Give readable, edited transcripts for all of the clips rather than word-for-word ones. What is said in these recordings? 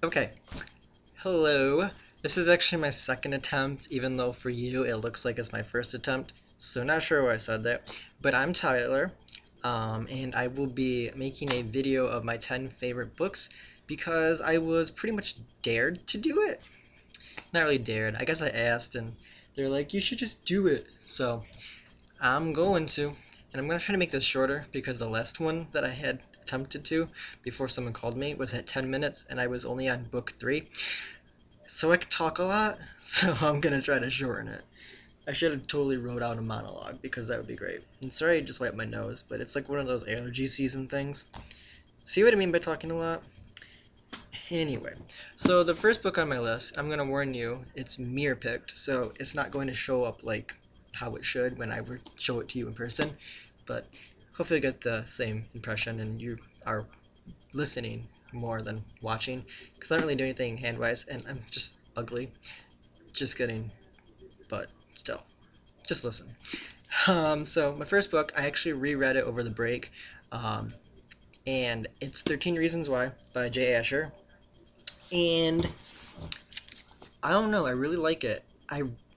Okay, hello. This is actually my second attempt, even though for you it looks like it's my first attempt. So not sure why I said that. But I'm Tyler, and I will be making a video of my 10 favorite books because I was pretty much dared to do it. Not really dared. I guess I asked, and they're like, you should just do it. So I'm going to. And I'm going to try to make this shorter because the last one that I had attempted to before someone called me was at 10 minutes, and I was only on book 3. So I could talk a lot, so I'm gonna try to shorten it. I should have totally wrote out a monologue because that would be great. And sorry I just wiped my nose, but it's like one of those allergy season things. See what I mean by talking a lot? Anyway, so the first book on my list, I'm gonna warn you, it's mirror picked, so it's not going to show up like how it should when I show it to you in person, but hopefully you get the same impression and you are listening more than watching, because I don't really do anything hand-wise, and I'm just ugly. Just kidding, but still, just listen. So my first book, I actually reread it over the break, um, and it's 13 Reasons Why by Jay Asher, and I don't know, I really like it.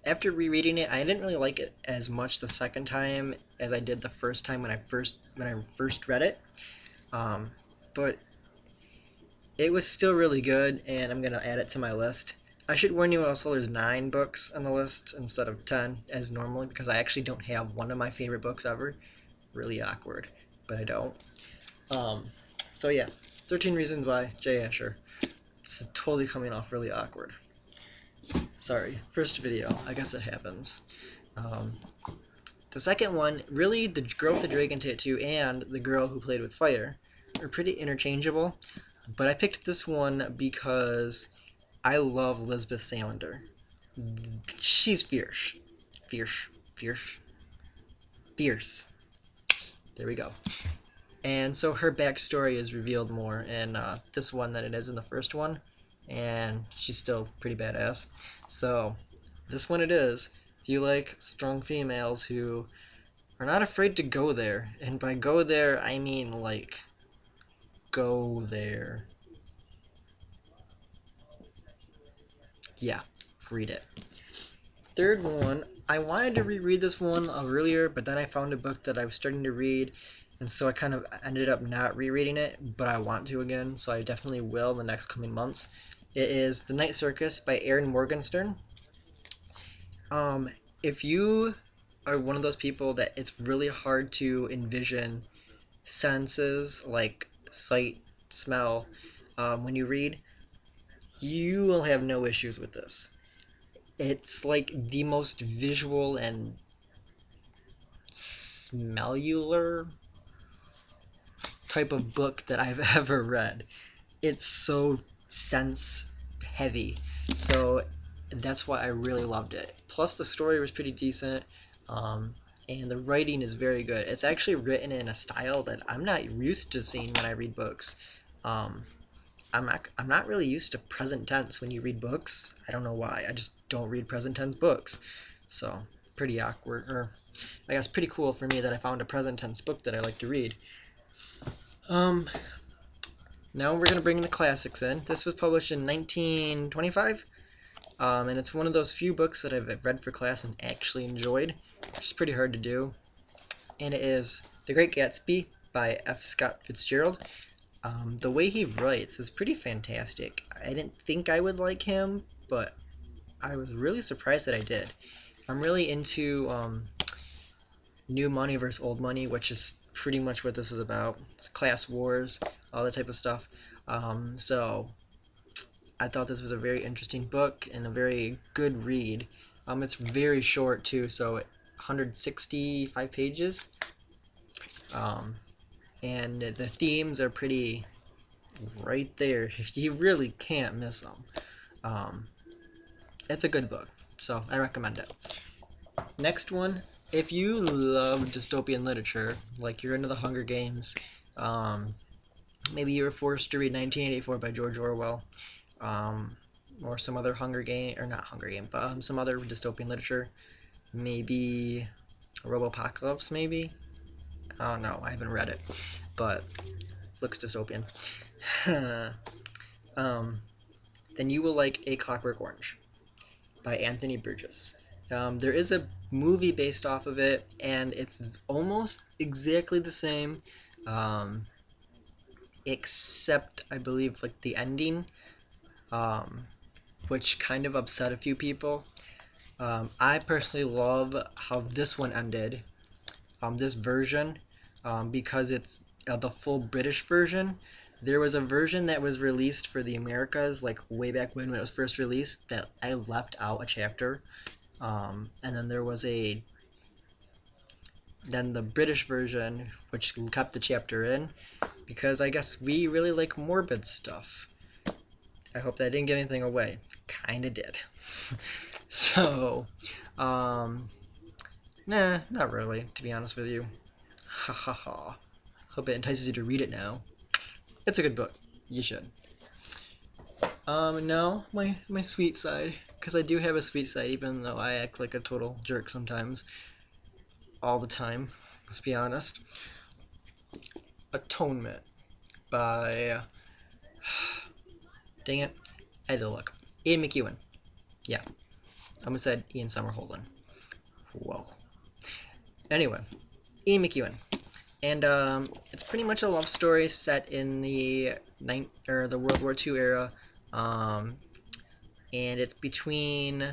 After rereading it, I didn't really like it as much the second time as I did the first time when I first read it, um, but it was still really good, and I'm going to add it to my list. I should warn you also there's 9 books on the list instead of 10 as normally because I actually don't have one of my favorite books ever. Really awkward, but I don't. Um, so yeah, 13 Reasons Why, Jay Asher. It's totally coming off really awkward. Sorry, first video, I guess it happens. Um, the second one, really the girl with the dragon tattoo and the girl who played with fire are pretty interchangeable. But I picked this one because I love Lisbeth Salander. She's fierce. Fierce. Fierce. Fierce. There we go. And so her backstory is revealed more in this one than it is in the first one. And she's still pretty badass. So this one it is. If you like strong females who are not afraid to go there. And by go there, I mean like go there. Yeah, read it. Third one, I wanted to reread this one earlier, but then I found a book that I was starting to read, and so I kind of ended up not rereading it, but I want to again, so I definitely will in the next coming months. It is The Night Circus by Erin Morgenstern. Um, if you are one of those people that it's really hard to envision senses like sight, smell, when you read, you will have no issues with this. It's like the most visual and smellular type of book that I've ever read. It's so sense heavy. So that's why I really loved it. Plus the story was pretty decent. And the writing is very good. It's actually written in a style that I'm not used to seeing when I read books. Um, I'm not really used to present tense when you read books. I don't know why. I just don't read present tense books. So pretty awkward, or I guess pretty cool for me that I found a present tense book that I like to read. Um, Now we're gonna bring the classics in. This was published in 1925, and it's one of those few books that I've read for class and actually enjoyed, which is pretty hard to do. And it is The Great Gatsby by F. Scott Fitzgerald. The way he writes is pretty fantastic. I didn't think I would like him, but I was really surprised that I did. I'm really into new money versus old money, which is pretty much what this is about. It's class wars, all that type of stuff. So I thought this was a very interesting book and a very good read. It's very short too, so 165 pages. And the themes are pretty right there. You really can't miss them. It's a good book, so I recommend it. Next one, if you love dystopian literature, like you're into the Hunger Games, maybe you were forced to read 1984 by George Orwell, or some other Hunger Game, or not Hunger Game, but some other dystopian literature, maybe Robopocalypse, maybe? I don't know, I haven't read it, but it looks dystopian. um, then you will like A Clockwork Orange by Anthony Burgess. There is a movie based off of it, and it's almost exactly the same, um, except I believe like the ending, um, which kind of upset a few people. I personally love how this one ended, this version, because it's the full British version. There was a version that was released for the Americas, like way back when it was first released, that I left out a chapter. And then there was then the British version, which kept the chapter in, because I guess we really like morbid stuff. I hope that didn't give anything away. Kinda did. So, nah, not really, to be honest with you. Ha ha ha. Hope it entices you to read it now. It's a good book. You should. No, my sweet side, because I do have a sweet side, even though I act like a total jerk sometimes. All the time, let's be honest. Atonement by... Dang it, I had to look. Ian McEwan. Yeah, I almost said Ian Somerhalder. Whoa. Anyway, Ian McEwan. And it's pretty much a love story set in the World War II era, and it's between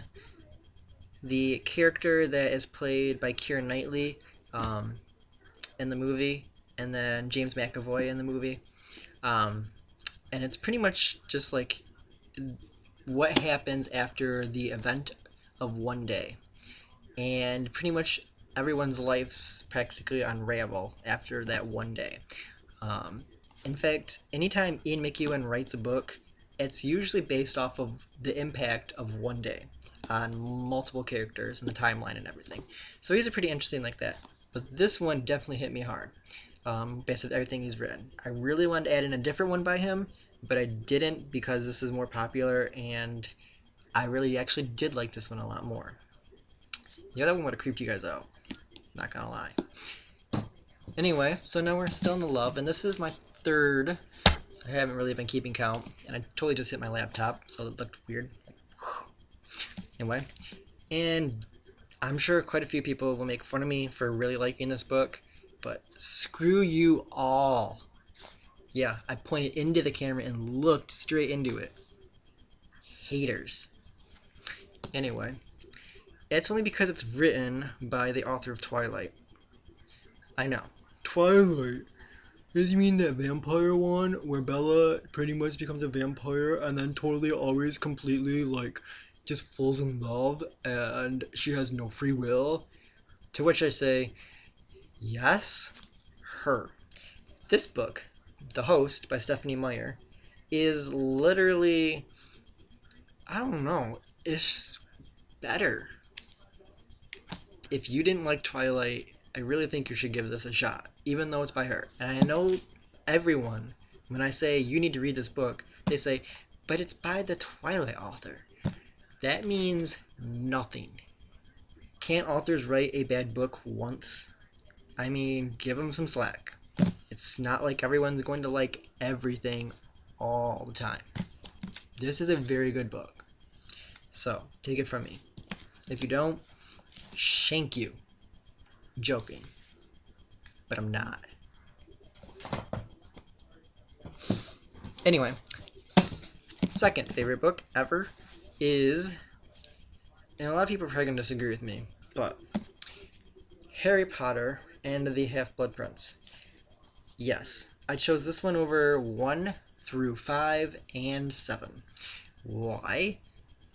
the character that is played by Keira Knightley in the movie, and then James McAvoy in the movie, and it's pretty much just like what happens after the event of one day, and pretty much everyone's lives practically unravel after that one day. In fact, anytime Ian McEwan writes a book, it's usually based off of the impact of one day on multiple characters and the timeline and everything. So he's a pretty interesting like that. But this one definitely hit me hard, based on everything he's written. I really wanted to add in a different one by him, but I didn't because this is more popular, and I really actually did like this one a lot more. The other one would have creeped you guys out. Not gonna lie. Anyway, so now we're still in the love, and this is my third. So I haven't really been keeping count, and I totally just hit my laptop, so it looked weird. Anyway, and I'm sure quite a few people will make fun of me for really liking this book, but screw you all. Yeah, I pointed into the camera and looked straight into it. Haters. Anyway, it's only because it's written by the author of Twilight. I know. Twilight? Does you mean that vampire one where Bella pretty much becomes a vampire and then totally always completely like just falls in love and she has no free will? To which I say, yes, her. This book, The Host by Stephanie Meyer, is literally, I don't know, it's just better. If you didn't like Twilight, I really think you should give this a shot, even though it's by her. And I know everyone, when I say you need to read this book, they say, but it's by the Twilight author. That means nothing. Can't authors write a bad book once? I mean, give them some slack. It's not like everyone's going to like everything all the time. This is a very good book. So, take it from me. If you don't, shank you. Joking. But I'm not. Anyway, second favorite book ever is, and a lot of people are probably going to disagree with me, but Harry Potter and the Half-Blood Prince. Yes, I chose this one over 1 through 5 and 7. Why?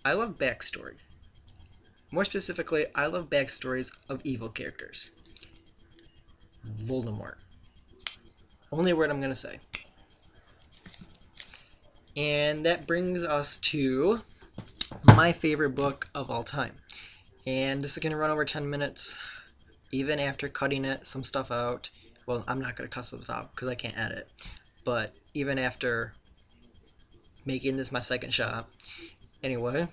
I love backstory. More specifically, I love backstories of evil characters. Voldemort. Only word I'm going to say. And that brings us to my favorite book of all time. And this is going to run over 10 minutes, even after cutting some stuff out. Well, I'm not going to cut stuff out because I can't edit. But even after making this my second shot. Anyway,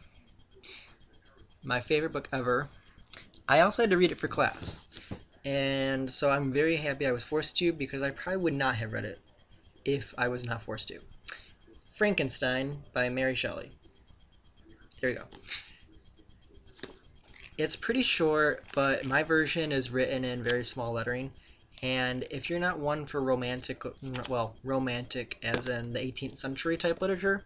my favorite book ever. I also had to read it for class. And so I'm very happy I was forced to, because I probably would not have read it if I was not forced to. Frankenstein by Mary Shelley. There you go. It's pretty short, but my version is written in very small lettering. And if you're not one for romantic, well, romantic as in the 18th century type literature,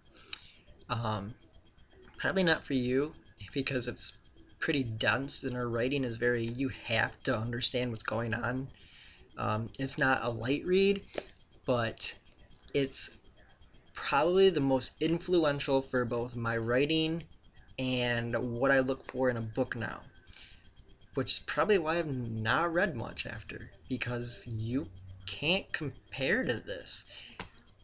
probably not for you because it's pretty dense and her writing is very, you have to understand what's going on. It's not a light read, but it's probably the most influential for both my writing and what I look for in a book now, which is probably why I've not read much after, because you can't compare to this.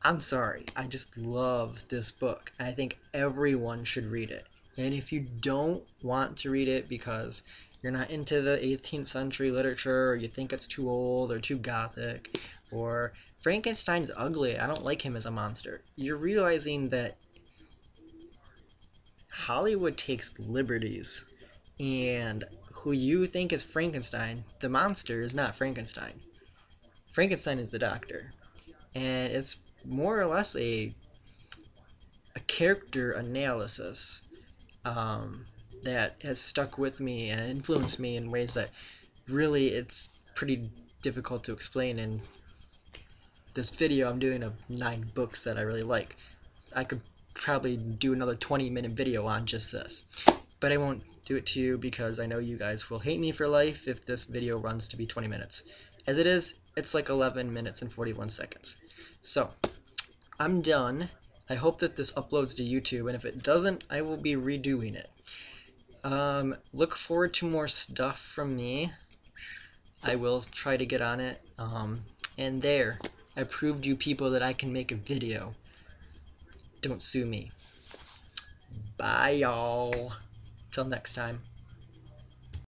I'm sorry, I just love this book. I think everyone should read it. And if you don't want to read it because you're not into the 18th century literature, or you think it's too old or too gothic, or Frankenstein's ugly, I don't like him as a monster, you're realizing that Hollywood takes liberties, and who you think is Frankenstein, the monster is not Frankenstein. Frankenstein is the doctor. And it's more or less a character analysis that has stuck with me and influenced me in ways that really it's pretty difficult to explain in this video. I'm doing 9 books that I really like. I could probably do another 20-minute video on just this, but I won't do it to you because I know you guys will hate me for life if this video runs to be 20 minutes. As it is, it's like 11 minutes and 41 seconds. So, I'm done. I hope that this uploads to YouTube, and if it doesn't, I will be redoing it. Look forward to more stuff from me. I will try to get on it. And there, I proved you people that I can make a video. Don't sue me. Bye, y'all. Till next time.